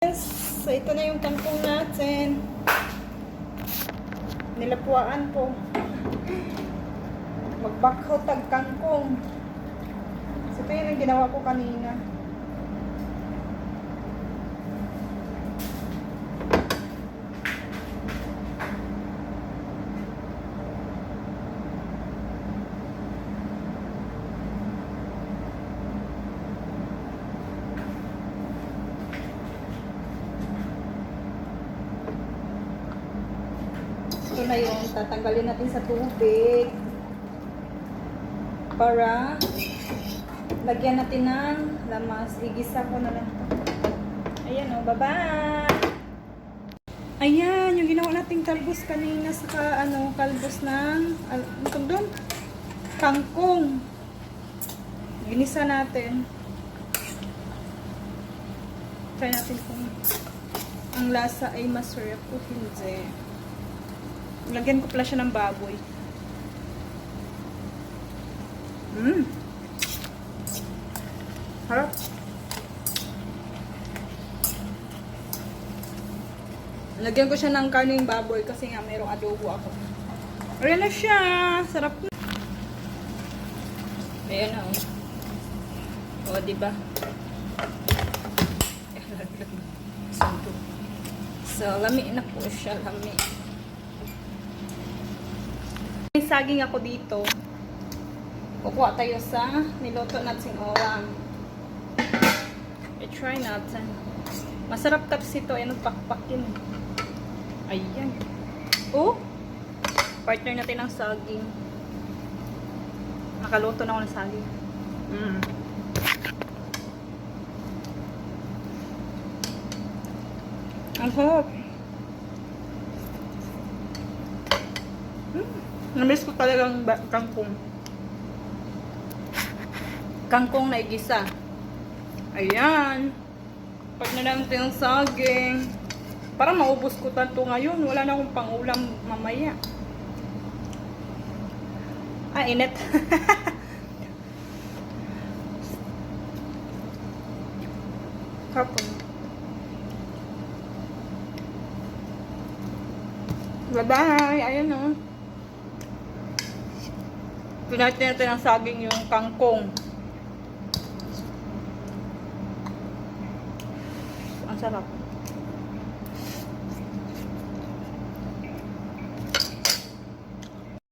Yes, so ito na yung kangkong natin. Nilapuan po. Magbakhaw tag kangkong. So ito yung ginawa ko kanina. Ito na yung tatanggalin natin sa tubig para lagyan natin ng lamas. Igisa ko na lang ito. Ayan o, bye-bye! Ayan, yung ginawa nating kalbos kanina sa kalbos ng doon? Kangkong. Ginisa natin. Try natin kung ang lasa ay masarap o hindi. Lagyan ko pala siya ng baboy. Harap. Lagyan ko siya ng karning baboy kasi nga mayroong adobo ako. Ayan na siya. Sarap na. Ayan na o. O, diba? So, lami na po siya. Lami. May saging ako dito. Kukuha tayo sa niluto natin oram. I-try natin. Masarap tapos ito. Ayan, pakpakin. Ayan. Oh! Partner natin ng saging. Nakaluto na ako ng saging. Ang sarap. Namiss ko talagang kangkong. Kangkong na igisa. Ayan. Pag na lang yung saging. Parang maubos ko tanto ngayon. Wala na akong pangulam mamaya. Ah, init. Kapon. Bye-bye. Ayan o. Pinatin natin ang saging yung kangkong. Ang sarap.